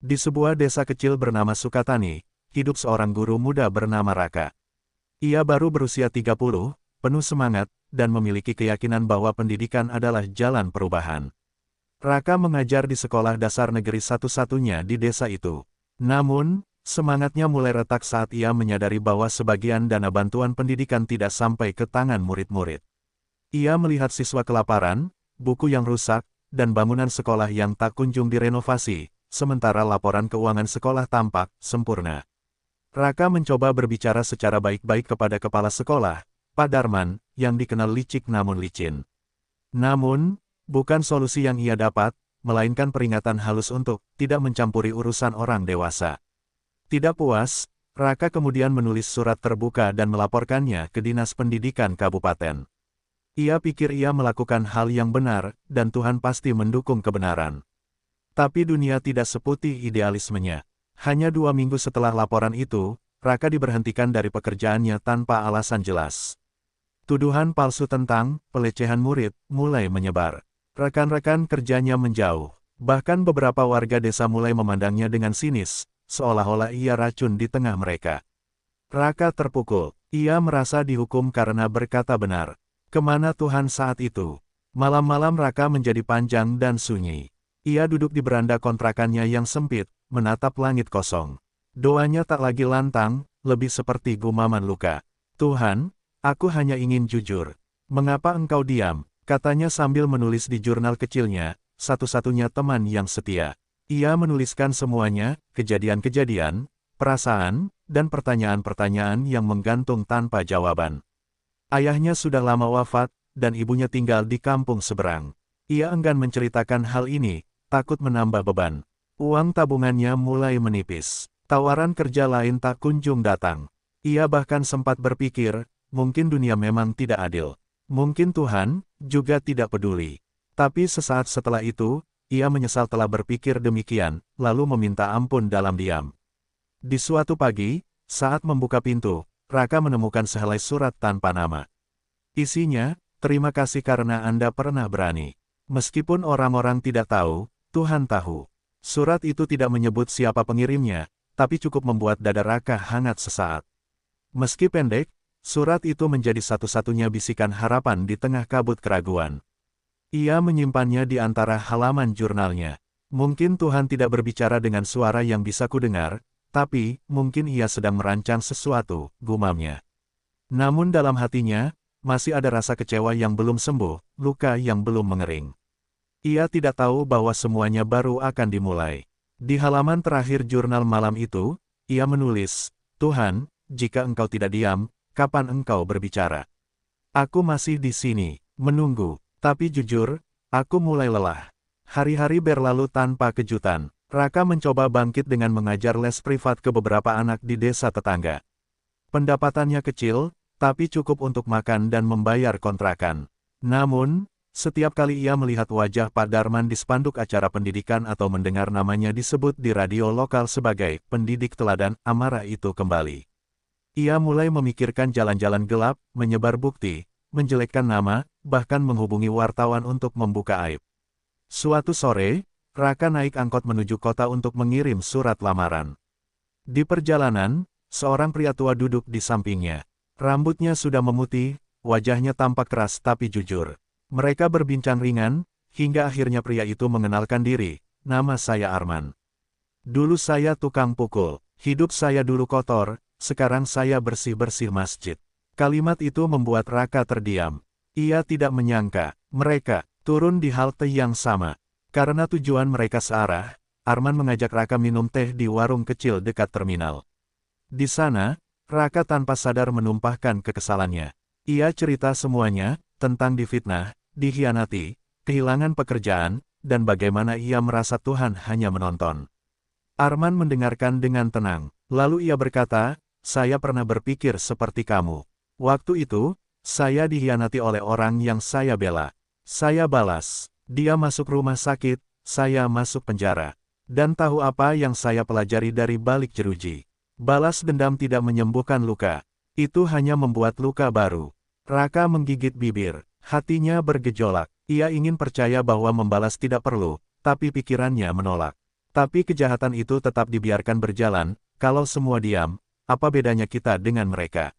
Di sebuah desa kecil bernama Sukatani, hidup seorang guru muda bernama Raka. Ia baru berusia 30, penuh semangat, dan memiliki keyakinan bahwa pendidikan adalah jalan perubahan. Raka mengajar di sekolah dasar negeri satu-satunya di desa itu. Namun, semangatnya mulai retak saat ia menyadari bahwa sebagian dana bantuan pendidikan tidak sampai ke tangan murid-murid. Ia melihat siswa kelaparan, buku yang rusak, dan bangunan sekolah yang tak kunjung direnovasi, sementara laporan keuangan sekolah tampak sempurna. Raka mencoba berbicara secara baik-baik kepada kepala sekolah, Pak Darman, yang dikenal licik namun licin. Namun, bukan solusi yang ia dapat, melainkan peringatan halus untuk tidak mencampuri urusan orang dewasa. Tidak puas, Raka kemudian menulis surat terbuka dan melaporkannya ke Dinas Pendidikan Kabupaten. Ia pikir ia melakukan hal yang benar, dan Tuhan pasti mendukung kebenaran. Tapi dunia tidak seputih idealismenya. Hanya 2 minggu setelah laporan itu, Raka diberhentikan dari pekerjaannya tanpa alasan jelas. Tuduhan palsu tentang pelecehan murid mulai menyebar. Rekan-rekan kerjanya menjauh. Bahkan beberapa warga desa mulai memandangnya dengan sinis, seolah-olah ia racun di tengah mereka. Raka terpukul. Ia merasa dihukum karena berkata benar. Kemana Tuhan saat itu? Malam-malam Raka menjadi panjang dan sunyi. Ia duduk di beranda kontrakannya yang sempit, menatap langit kosong. Doanya tak lagi lantang, lebih seperti gumaman luka. Tuhan, aku hanya ingin jujur. Mengapa engkau diam? Katanya sambil menulis di jurnal kecilnya, satu-satunya teman yang setia. Ia menuliskan semuanya, kejadian-kejadian, perasaan, dan pertanyaan-pertanyaan yang menggantung tanpa jawaban. Ayahnya sudah lama wafat, dan ibunya tinggal di kampung seberang. Ia enggan menceritakan hal ini, takut menambah beban. Uang tabungannya mulai menipis. Tawaran kerja lain tak kunjung datang. Ia bahkan sempat berpikir, mungkin dunia memang tidak adil. Mungkin Tuhan juga tidak peduli. Tapi sesaat setelah itu, ia menyesal telah berpikir demikian, lalu meminta ampun dalam diam. Di suatu pagi, saat membuka pintu, Raka menemukan sehelai surat tanpa nama. Isinya, terima kasih karena Anda pernah berani. Meskipun orang-orang tidak tahu, Tuhan tahu. Surat itu tidak menyebut siapa pengirimnya, tapi cukup membuat dada Raka hangat sesaat. Meski pendek, surat itu menjadi satu-satunya bisikan harapan di tengah kabut keraguan. Ia menyimpannya di antara halaman jurnalnya. Mungkin Tuhan tidak berbicara dengan suara yang bisa kudengar, tapi mungkin ia sedang merancang sesuatu, gumamnya. Namun dalam hatinya, masih ada rasa kecewa yang belum sembuh, luka yang belum mengering. Ia tidak tahu bahwa semuanya baru akan dimulai. Di halaman terakhir jurnal malam itu, ia menulis, Tuhan, jika engkau tidak diam, kapan engkau berbicara? Aku masih di sini, menunggu. Tapi jujur, aku mulai lelah. Hari-hari berlalu tanpa kejutan. Raka mencoba bangkit dengan mengajar les privat ke beberapa anak di desa tetangga. Pendapatannya kecil, tapi cukup untuk makan dan membayar kontrakan. Namun, setiap kali ia melihat wajah Pak Darman di spanduk acara pendidikan atau mendengar namanya disebut di radio lokal sebagai pendidik teladan, amarah itu kembali. Ia mulai memikirkan jalan-jalan gelap, menyebar bukti, menjelekkan nama, bahkan menghubungi wartawan untuk membuka aib. Suatu sore, Raka naik angkot menuju kota untuk mengirim surat lamaran. Di perjalanan, seorang pria tua duduk di sampingnya. Rambutnya sudah memutih, wajahnya tampak keras tapi jujur. Mereka berbincang ringan, hingga akhirnya pria itu mengenalkan diri, nama saya Arman. Dulu saya tukang pukul, hidup saya dulu kotor, sekarang saya bersih-bersih masjid. Kalimat itu membuat Raka terdiam. Ia tidak menyangka, mereka turun di halte yang sama. Karena tujuan mereka searah, Arman mengajak Raka minum teh di warung kecil dekat terminal. Di sana, Raka tanpa sadar menumpahkan kekesalannya. Ia cerita semuanya, tentang difitnah, dikhianati, kehilangan pekerjaan, dan bagaimana ia merasa Tuhan hanya menonton. Arman mendengarkan dengan tenang, lalu ia berkata, saya pernah berpikir seperti kamu. Waktu itu, saya dikhianati oleh orang yang saya bela. Saya balas, dia masuk rumah sakit, saya masuk penjara. Dan tahu apa yang saya pelajari dari balik jeruji? Balas dendam tidak menyembuhkan luka, itu hanya membuat luka baru. Raka menggigit bibir. Hatinya bergejolak. Ia ingin percaya bahwa membalas tidak perlu, tapi pikirannya menolak. Tapi kejahatan itu tetap dibiarkan berjalan, kalau semua diam, apa bedanya kita dengan mereka?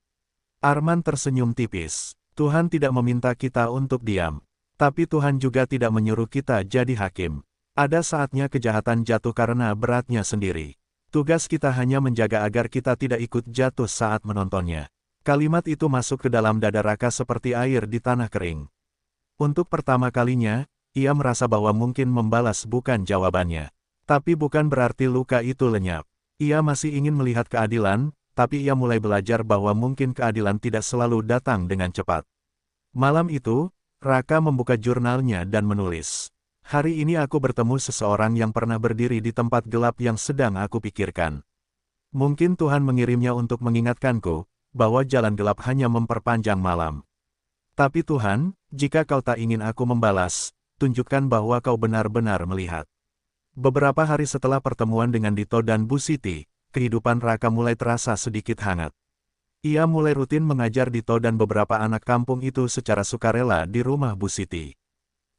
Arman tersenyum tipis. Tuhan tidak meminta kita untuk diam. Tapi Tuhan juga tidak menyuruh kita jadi hakim. Ada saatnya kejahatan jatuh karena beratnya sendiri. Tugas kita hanya menjaga agar kita tidak ikut jatuh saat menontonnya. Kalimat itu masuk ke dalam dada Raka seperti air di tanah kering. Untuk pertama kalinya, ia merasa bahwa mungkin membalas bukan jawabannya. Tapi bukan berarti luka itu lenyap. Ia masih ingin melihat keadilan, tapi ia mulai belajar bahwa mungkin keadilan tidak selalu datang dengan cepat. Malam itu, Raka membuka jurnalnya dan menulis. Hari ini aku bertemu seseorang yang pernah berdiri di tempat gelap yang sedang aku pikirkan. Mungkin Tuhan mengirimnya untuk mengingatkanku, bahwa jalan gelap hanya memperpanjang malam. Tapi Tuhan, jika kau tak ingin aku membalas, tunjukkan bahwa kau benar-benar melihat. Beberapa hari setelah pertemuan dengan Dito dan Bu Siti, kehidupan Raka mulai terasa sedikit hangat. Ia mulai rutin mengajar Dito dan beberapa anak kampung itu secara sukarela di rumah Bu Siti.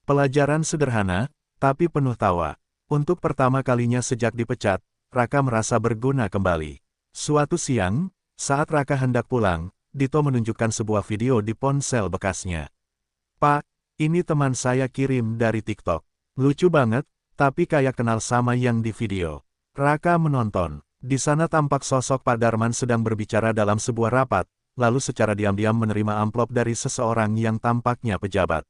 Pelajaran sederhana, tapi penuh tawa. Untuk pertama kalinya sejak dipecat, Raka merasa berguna kembali. Suatu siang, saat Raka hendak pulang, Dito menunjukkan sebuah video di ponsel bekasnya. "Pak, ini teman saya kirim dari TikTok. Lucu banget, tapi kayak kenal sama yang di video." Raka menonton. Di sana tampak sosok Pak Darman sedang berbicara dalam sebuah rapat, lalu secara diam-diam menerima amplop dari seseorang yang tampaknya pejabat.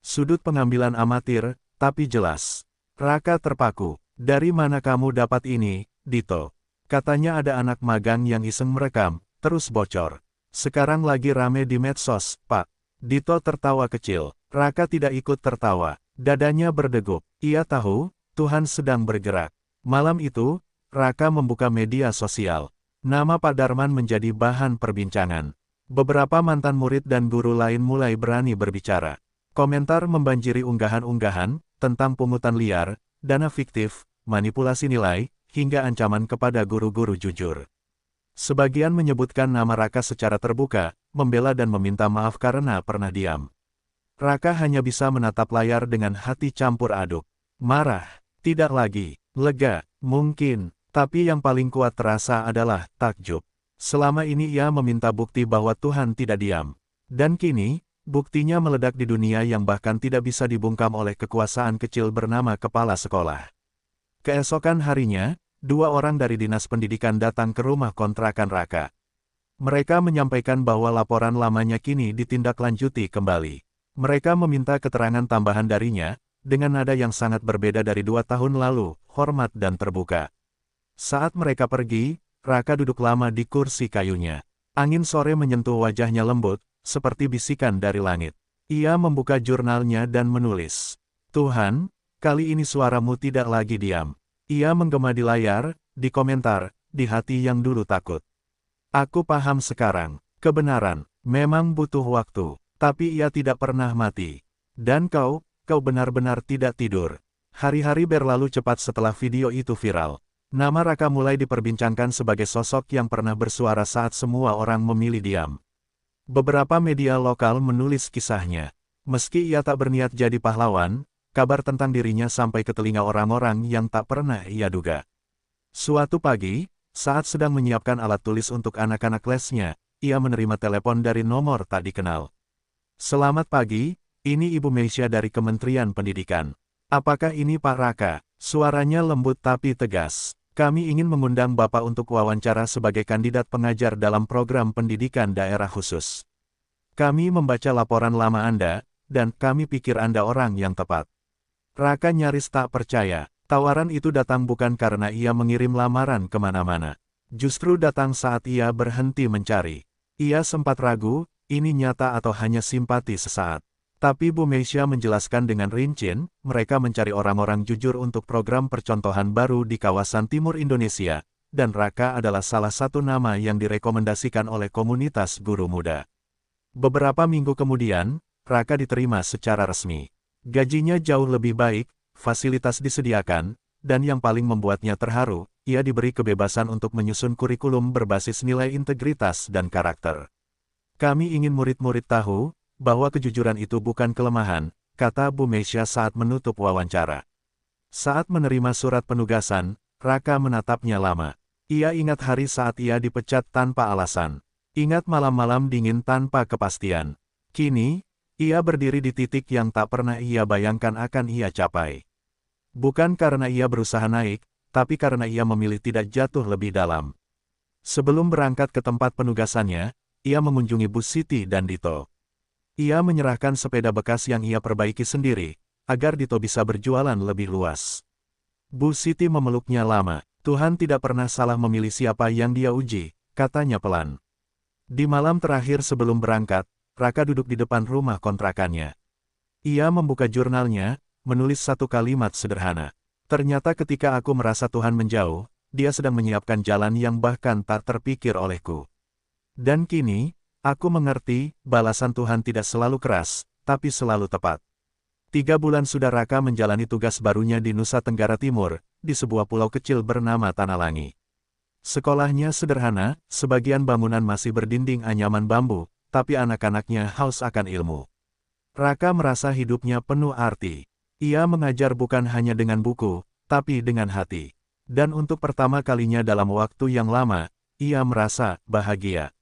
Sudut pengambilan amatir, tapi jelas. Raka terpaku. "Dari mana kamu dapat ini, Dito?" Katanya ada anak magang yang iseng merekam, terus bocor. "Sekarang lagi rame di medsos, Pak." Dito tertawa kecil. Raka tidak ikut tertawa. Dadanya berdegup. Ia tahu, Tuhan sedang bergerak. Malam itu, Raka membuka media sosial. Nama Pak Darman menjadi bahan perbincangan. Beberapa mantan murid dan guru lain mulai berani berbicara. Komentar membanjiri unggahan-unggahan tentang pungutan liar, dana fiktif, manipulasi nilai, hingga ancaman kepada guru-guru jujur. Sebagian menyebutkan nama Raka secara terbuka, membela dan meminta maaf karena pernah diam. Raka hanya bisa menatap layar dengan hati campur aduk. Marah, tidak lagi, lega, mungkin, tapi yang paling kuat terasa adalah takjub. Selama ini ia meminta bukti bahwa Tuhan tidak diam. Dan kini, buktinya meledak di dunia yang bahkan tidak bisa dibungkam oleh kekuasaan kecil bernama kepala sekolah. Keesokan harinya, 2 orang dari Dinas Pendidikan datang ke rumah kontrakan Raka. Mereka menyampaikan bahwa laporan lamanya kini ditindaklanjuti kembali. Mereka meminta keterangan tambahan darinya, dengan nada yang sangat berbeda dari 2 tahun lalu, hormat dan terbuka. Saat mereka pergi, Raka duduk lama di kursi kayunya. Angin sore menyentuh wajahnya lembut, seperti bisikan dari langit. Ia membuka jurnalnya dan menulis. "Tuhan, kali ini suaramu tidak lagi diam." Ia menggema di layar, di komentar, di hati yang dulu takut. "Aku paham sekarang, kebenaran memang butuh waktu, tapi ia tidak pernah mati. Dan kau benar-benar tidak tidur." Hari-hari berlalu cepat setelah video itu viral. Nama Raka mulai diperbincangkan sebagai sosok yang pernah bersuara saat semua orang memilih diam. Beberapa media lokal menulis kisahnya. Meski ia tak berniat jadi pahlawan, kabar tentang dirinya sampai ke telinga orang-orang yang tak pernah ia duga. Suatu pagi, saat sedang menyiapkan alat tulis untuk anak-anak lesnya, ia menerima telepon dari nomor tak dikenal. "Selamat pagi, ini Ibu Meisya dari Kementerian Pendidikan. Apakah ini Pak Raka?" Suaranya lembut tapi tegas. "Kami ingin mengundang Bapak untuk wawancara sebagai kandidat pengajar dalam program pendidikan daerah khusus. Kami membaca laporan lama Anda, dan kami pikir Anda orang yang tepat." Raka nyaris tak percaya. Tawaran itu datang bukan karena ia mengirim lamaran kemana-mana. Justru datang saat ia berhenti mencari. Ia sempat ragu, ini nyata atau hanya simpati sesaat. Tapi Bu Meisya menjelaskan dengan rinci, mereka mencari orang-orang jujur untuk program percontohan baru di kawasan timur Indonesia, dan Raka adalah salah satu nama yang direkomendasikan oleh komunitas guru muda. Beberapa minggu kemudian, Raka diterima secara resmi. Gajinya jauh lebih baik, fasilitas disediakan, dan yang paling membuatnya terharu, ia diberi kebebasan untuk menyusun kurikulum berbasis nilai integritas dan karakter. "Kami ingin murid-murid tahu bahwa kejujuran itu bukan kelemahan," kata Bu Meisya saat menutup wawancara. Saat menerima surat penugasan, Raka menatapnya lama. Ia ingat hari saat ia dipecat tanpa alasan. Ingat malam-malam dingin tanpa kepastian. Kini, ia berdiri di titik yang tak pernah ia bayangkan akan ia capai. Bukan karena ia berusaha naik, tapi karena ia memilih tidak jatuh lebih dalam. Sebelum berangkat ke tempat penugasannya, ia mengunjungi Bu Siti dan Dito. Ia menyerahkan sepeda bekas yang ia perbaiki sendiri, agar Dito bisa berjualan lebih luas. Bu Siti memeluknya lama. Tuhan tidak pernah salah memilih siapa yang dia uji, katanya pelan. Di malam terakhir sebelum berangkat, Raka duduk di depan rumah kontrakannya. Ia membuka jurnalnya, menulis satu kalimat sederhana. Ternyata ketika aku merasa Tuhan menjauh, dia sedang menyiapkan jalan yang bahkan tak terpikir olehku. Dan kini, aku mengerti, balasan Tuhan tidak selalu keras, tapi selalu tepat. 3 bulan sudah Raka menjalani tugas barunya di Nusa Tenggara Timur, di sebuah pulau kecil bernama Tanalangi. Sekolahnya sederhana, sebagian bangunan masih berdinding anyaman bambu, tapi anak-anaknya haus akan ilmu. Raka merasa hidupnya penuh arti. Ia mengajar bukan hanya dengan buku, tapi dengan hati. Dan untuk pertama kalinya dalam waktu yang lama, ia merasa bahagia.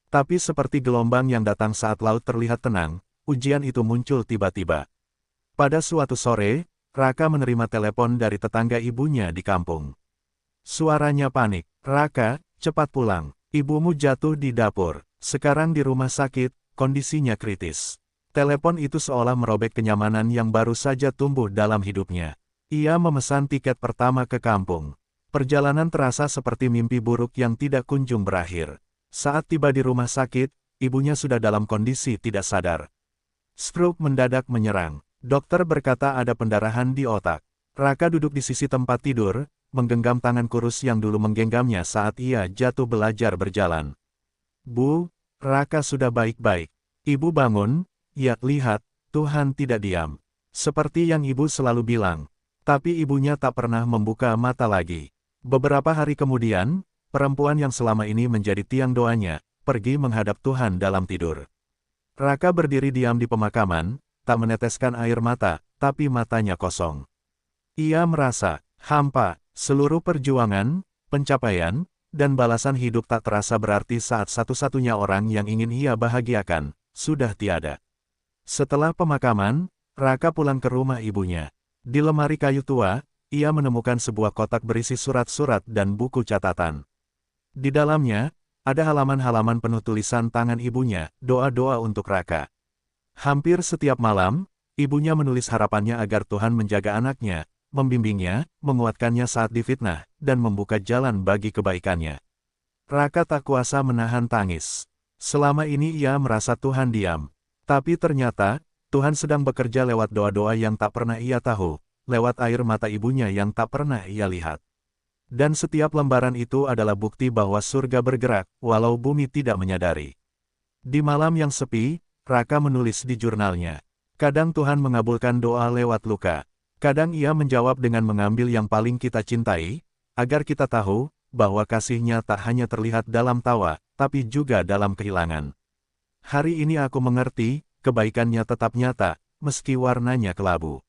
Tapi seperti gelombang yang datang saat laut terlihat tenang, ujian itu muncul tiba-tiba. Pada suatu sore, Raka menerima telepon dari tetangga ibunya di kampung. Suaranya panik. Raka, cepat pulang. Ibumu jatuh di dapur. Sekarang di rumah sakit, kondisinya kritis. Telepon itu seolah merobek kenyamanan yang baru saja tumbuh dalam hidupnya. Ia memesan tiket pertama ke kampung. Perjalanan terasa seperti mimpi buruk yang tidak kunjung berakhir. Saat tiba di rumah sakit, ibunya sudah dalam kondisi tidak sadar. Stroke mendadak menyerang. Dokter berkata ada pendarahan di otak. Raka duduk di sisi tempat tidur, menggenggam tangan kurus yang dulu menggenggamnya saat ia jatuh belajar berjalan. Bu, Raka sudah baik-baik. Ibu bangun, ya lihat, Tuhan tidak diam. Seperti yang ibu selalu bilang. Tapi ibunya tak pernah membuka mata lagi. Beberapa hari kemudian, perempuan yang selama ini menjadi tiang doanya, pergi menghadap Tuhan dalam tidur. Raka berdiri diam di pemakaman, tak meneteskan air mata, tapi matanya kosong. Ia merasa hampa. Seluruh perjuangan, pencapaian, dan balasan hidup tak terasa berarti saat satu-satunya orang yang ingin ia bahagiakan, sudah tiada. Setelah pemakaman, Raka pulang ke rumah ibunya. Di lemari kayu tua, ia menemukan sebuah kotak berisi surat-surat dan buku catatan. Di dalamnya, ada halaman-halaman penuh tulisan tangan ibunya, doa-doa untuk Raka. Hampir setiap malam, ibunya menulis harapannya agar Tuhan menjaga anaknya, membimbingnya, menguatkannya saat difitnah, dan membuka jalan bagi kebaikannya. Raka tak kuasa menahan tangis. Selama ini ia merasa Tuhan diam. Tapi ternyata, Tuhan sedang bekerja lewat doa-doa yang tak pernah ia tahu, lewat air mata ibunya yang tak pernah ia lihat. Dan setiap lembaran itu adalah bukti bahwa surga bergerak, walau bumi tidak menyadari. Di malam yang sepi, Raka menulis di jurnalnya. Kadang Tuhan mengabulkan doa lewat luka. Kadang ia menjawab dengan mengambil yang paling kita cintai, agar kita tahu, bahwa kasih-Nya tak hanya terlihat dalam tawa, tapi juga dalam kehilangan. Hari ini aku mengerti, kebaikan-Nya tetap nyata, meski warnanya kelabu.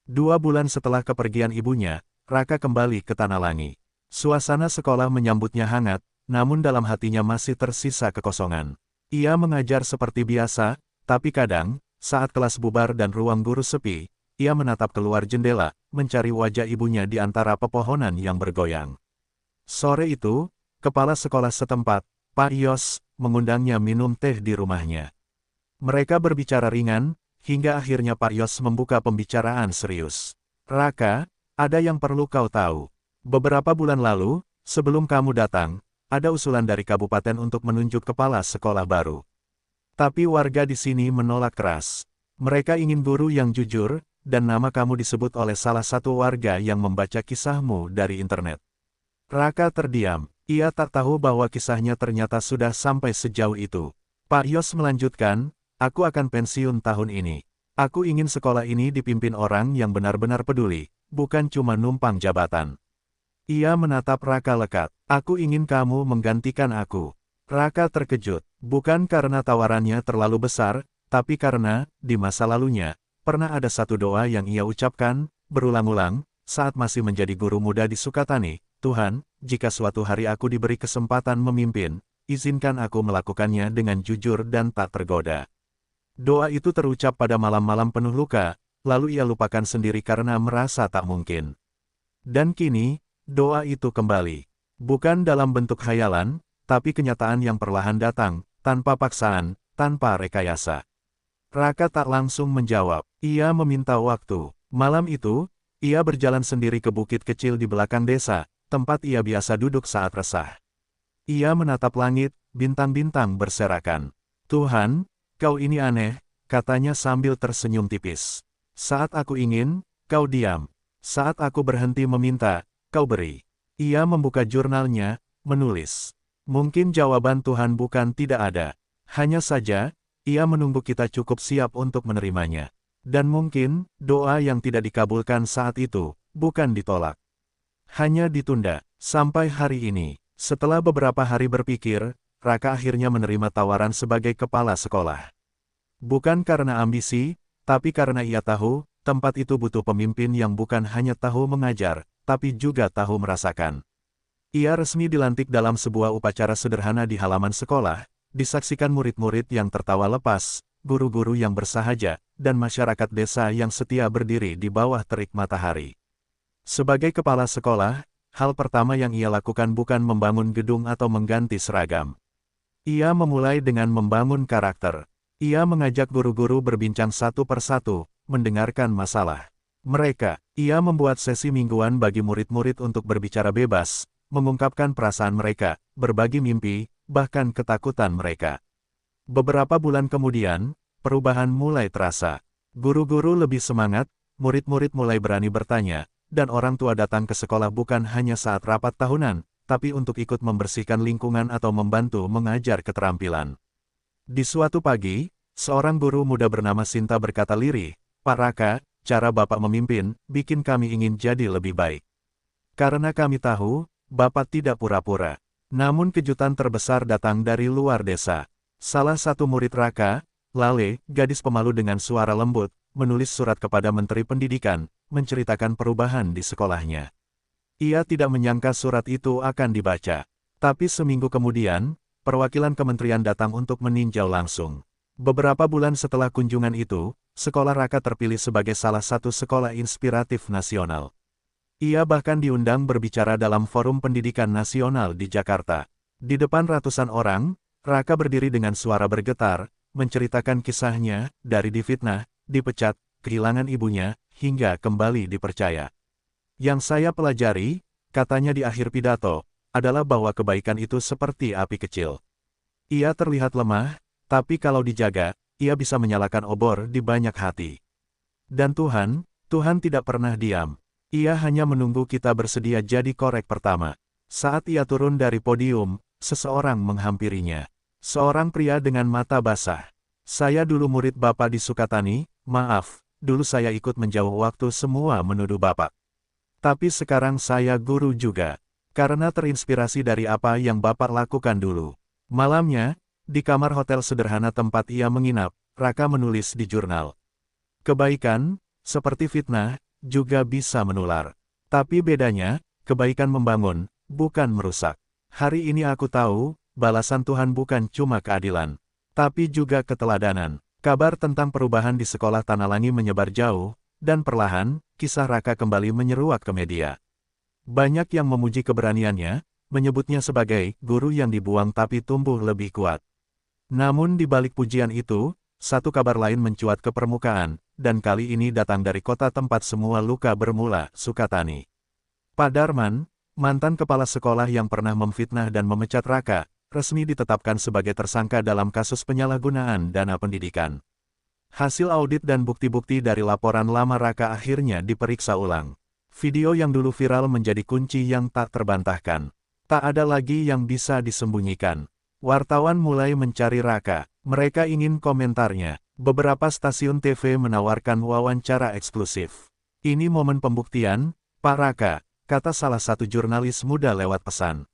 2 bulan setelah kepergian ibunya, Raka kembali ke Tanalangi. Suasana sekolah menyambutnya hangat, namun dalam hatinya masih tersisa kekosongan. Ia mengajar seperti biasa, tapi kadang, saat kelas bubar dan ruang guru sepi, ia menatap keluar jendela, mencari wajah ibunya di antara pepohonan yang bergoyang. Sore itu, kepala sekolah setempat, Pak Yos, mengundangnya minum teh di rumahnya. Mereka berbicara ringan, hingga akhirnya Pak Yos membuka pembicaraan serius. Raka, ada yang perlu kau tahu. Beberapa bulan lalu, sebelum kamu datang, ada usulan dari kabupaten untuk menunjuk kepala sekolah baru. Tapi warga di sini menolak keras. Mereka ingin guru yang jujur, dan nama kamu disebut oleh salah satu warga yang membaca kisahmu dari internet. Raka terdiam. Ia tak tahu bahwa kisahnya ternyata sudah sampai sejauh itu. Pak Yos melanjutkan, aku akan pensiun tahun ini. Aku ingin sekolah ini dipimpin orang yang benar-benar peduli, bukan cuma numpang jabatan. Ia menatap Raka lekat. Aku ingin kamu menggantikan aku. Raka terkejut, bukan karena tawarannya terlalu besar, tapi karena, di masa lalunya, pernah ada satu doa yang ia ucapkan, berulang-ulang, saat masih menjadi guru muda di Sukatani, Tuhan, jika suatu hari aku diberi kesempatan memimpin, izinkan aku melakukannya dengan jujur dan tak tergoda. Doa itu terucap pada malam-malam penuh luka, lalu ia lupakan sendiri karena merasa tak mungkin. Dan kini, doa itu kembali. Bukan dalam bentuk khayalan, tapi kenyataan yang perlahan datang, tanpa paksaan, tanpa rekayasa. Raka tak langsung menjawab. Ia meminta waktu. Malam itu, ia berjalan sendiri ke bukit kecil di belakang desa, tempat ia biasa duduk saat resah. Ia menatap langit, bintang-bintang berserakan. Tuhan, kau ini aneh, katanya sambil tersenyum tipis. Saat aku ingin, kau diam. Saat aku berhenti meminta, kau beri. Ia membuka jurnalnya, menulis. Mungkin jawaban Tuhan bukan tidak ada. Hanya saja, ia menunggu kita cukup siap untuk menerimanya. Dan mungkin, doa yang tidak dikabulkan saat itu, bukan ditolak. Hanya ditunda, sampai hari ini. Setelah beberapa hari berpikir, Raka akhirnya menerima tawaran sebagai kepala sekolah. Bukan karena ambisi, tapi karena ia tahu, tempat itu butuh pemimpin yang bukan hanya tahu mengajar, tapi juga tahu merasakan. Ia resmi dilantik dalam sebuah upacara sederhana di halaman sekolah, disaksikan murid-murid yang tertawa lepas, guru-guru yang bersahaja, dan masyarakat desa yang setia berdiri di bawah terik matahari. Sebagai kepala sekolah, hal pertama yang ia lakukan bukan membangun gedung atau mengganti seragam. Ia memulai dengan membangun karakter. Ia mengajak guru-guru berbincang satu persatu, mendengarkan masalah mereka. Ia membuat sesi mingguan bagi murid-murid untuk berbicara bebas, mengungkapkan perasaan mereka, berbagi mimpi, bahkan ketakutan mereka. Beberapa bulan kemudian, perubahan mulai terasa. Guru-guru lebih semangat, murid-murid mulai berani bertanya, dan orang tua datang ke sekolah bukan hanya saat rapat tahunan, tapi untuk ikut membersihkan lingkungan atau membantu mengajar keterampilan. Di suatu pagi, seorang guru muda bernama Sinta berkata lirih, "Pak Raka, cara Bapak memimpin, bikin kami ingin jadi lebih baik. Karena kami tahu, Bapak tidak pura-pura." Namun kejutan terbesar datang dari luar desa. Salah satu murid Raka, Lale, gadis pemalu dengan suara lembut, menulis surat kepada Menteri Pendidikan, menceritakan perubahan di sekolahnya. Ia tidak menyangka surat itu akan dibaca. Tapi seminggu kemudian, perwakilan kementerian datang untuk meninjau langsung. Beberapa bulan setelah kunjungan itu, sekolah Raka terpilih sebagai salah satu sekolah inspiratif nasional. Ia bahkan diundang berbicara dalam Forum Pendidikan Nasional di Jakarta. Di depan ratusan orang, Raka berdiri dengan suara bergetar, menceritakan kisahnya, dari difitnah, dipecat, kehilangan ibunya, hingga kembali dipercaya. Yang saya pelajari, katanya di akhir pidato, adalah bahwa kebaikan itu seperti api kecil. Ia terlihat lemah, tapi kalau dijaga, ia bisa menyalakan obor di banyak hati. Dan Tuhan tidak pernah diam. Ia hanya menunggu kita bersedia jadi korek pertama. Saat ia turun dari podium, seseorang menghampirinya. Seorang pria dengan mata basah. "Saya dulu murid Bapak di Sukatani, maaf, dulu saya ikut menjauh waktu semua menuduh Bapak. Tapi sekarang saya guru juga, karena terinspirasi dari apa yang Bapak lakukan dulu." Malamnya, di kamar hotel sederhana tempat ia menginap, Raka menulis di jurnal. "Kebaikan, seperti fitnah, juga bisa menular. Tapi bedanya, kebaikan membangun, bukan merusak. Hari ini aku tahu, balasan Tuhan bukan cuma keadilan, tapi juga keteladanan." Kabar tentang perubahan di sekolah Tanalangi menyebar jauh, dan perlahan, kisah Raka kembali menyeruak ke media. Banyak yang memuji keberaniannya, menyebutnya sebagai guru yang dibuang tapi tumbuh lebih kuat. Namun di balik pujian itu, satu kabar lain mencuat ke permukaan, dan kali ini datang dari kota tempat semua luka bermula, Sukatani. Pak Darman, mantan kepala sekolah yang pernah memfitnah dan memecat Raka, resmi ditetapkan sebagai tersangka dalam kasus penyalahgunaan dana pendidikan. Hasil audit dan bukti-bukti dari laporan lama Raka akhirnya diperiksa ulang. Video yang dulu viral menjadi kunci yang tak terbantahkan. Tak ada lagi yang bisa disembunyikan. Wartawan mulai mencari Raka. Mereka ingin komentarnya. Beberapa stasiun TV menawarkan wawancara eksklusif. "Ini momen pembuktian, Pak Raka," kata salah satu jurnalis muda lewat pesan.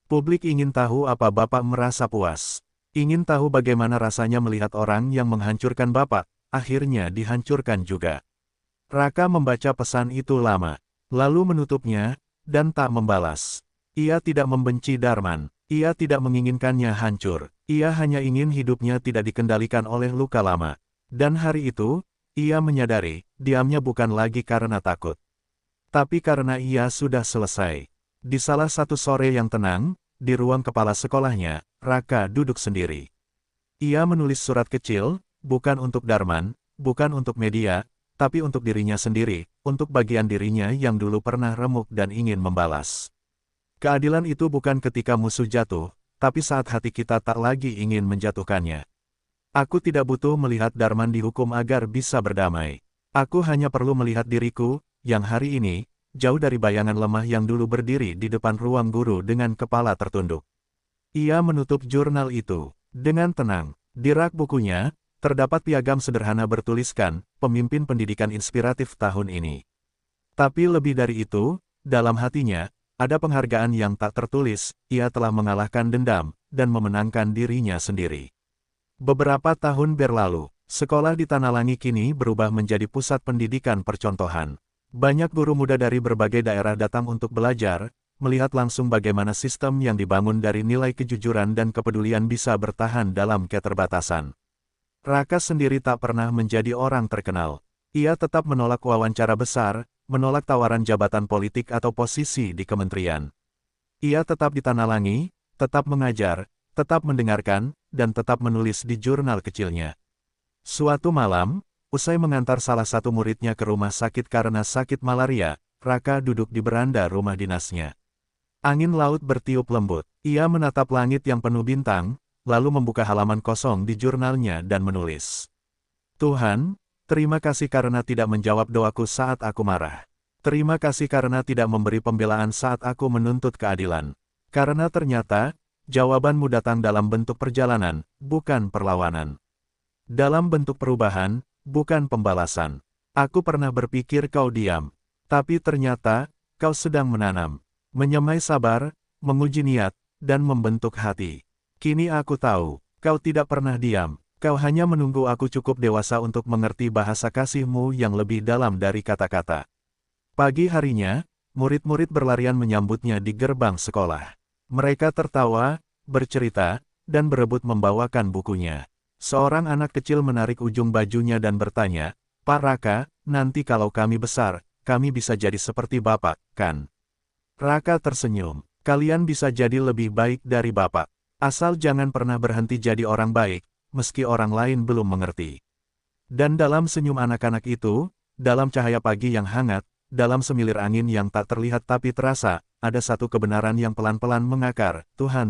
"Publik ingin tahu apa Bapak merasa puas. Ingin tahu bagaimana rasanya melihat orang yang menghancurkan Bapak, akhirnya dihancurkan juga." Raka membaca pesan itu lama. lalu menutupnya, dan tak membalas. Ia tidak membenci Darman. Ia tidak menginginkannya hancur. Ia hanya ingin hidupnya tidak dikendalikan oleh luka lama. Dan hari itu, ia menyadari, diamnya bukan lagi karena takut. Tapi karena ia sudah selesai. Di salah satu sore yang tenang, di ruang kepala sekolahnya, Raka duduk sendiri. Ia menulis surat kecil, bukan untuk Darman, bukan untuk media, tapi untuk dirinya sendiri, untuk bagian dirinya yang dulu pernah remuk dan ingin membalas. Keadilan itu bukan ketika musuh jatuh, tapi saat hati kita tak lagi ingin menjatuhkannya. Aku tidak butuh melihat Darman dihukum agar bisa berdamai. Aku hanya perlu melihat diriku, yang hari ini, jauh dari bayangan lemah yang dulu berdiri di depan ruang guru dengan kepala tertunduk. Ia menutup jurnal itu. Dengan tenang, di rak bukunya, terdapat piagam sederhana bertuliskan, pemimpin pendidikan inspiratif tahun ini. Tapi lebih dari itu, dalam hatinya, ada penghargaan yang tak tertulis, ia telah mengalahkan dendam, dan memenangkan dirinya sendiri. Beberapa tahun berlalu, sekolah di Tanalangi kini berubah menjadi pusat pendidikan percontohan. Banyak guru muda dari berbagai daerah datang untuk belajar, melihat langsung bagaimana sistem yang dibangun dari nilai kejujuran dan kepedulian bisa bertahan dalam keterbatasan. Raka sendiri tak pernah menjadi orang terkenal. Ia tetap menolak wawancara besar, menolak tawaran jabatan politik atau posisi di kementerian. Ia tetap di Tanalangi, tetap mengajar, tetap mendengarkan, dan tetap menulis di jurnal kecilnya. Suatu malam, usai mengantar salah satu muridnya ke rumah sakit karena sakit malaria, Raka duduk di beranda rumah dinasnya. Angin laut bertiup lembut. Ia menatap langit yang penuh bintang, lalu membuka halaman kosong di jurnalnya dan menulis. Tuhan, terima kasih karena tidak menjawab doaku saat aku marah. Terima kasih karena tidak memberi pembelaan saat aku menuntut keadilan. Karena ternyata, jawabanmu datang dalam bentuk perjalanan, bukan perlawanan. Dalam bentuk perubahan, bukan pembalasan. Aku pernah berpikir kau diam. Tapi ternyata, kau sedang menanam. Menyemai sabar, menguji niat, dan membentuk hati. Kini aku tahu, kau tidak pernah diam. Kau hanya menunggu aku cukup dewasa untuk mengerti bahasa kasihmu yang lebih dalam dari kata-kata. Pagi harinya, murid-murid berlarian menyambutnya di gerbang sekolah. Mereka tertawa, bercerita, dan berebut membawakan bukunya. Seorang anak kecil menarik ujung bajunya dan bertanya, "Pak Raka, nanti kalau kami besar, kami bisa jadi seperti Bapak, kan?" Raka tersenyum. "Kalian bisa jadi lebih baik dari Bapak. Asal jangan pernah berhenti jadi orang baik, meski orang lain belum mengerti." Dan dalam senyum anak-anak itu, dalam cahaya pagi yang hangat, dalam semilir angin yang tak terlihat tapi terasa, ada satu kebenaran yang pelan-pelan mengakar, Tuhan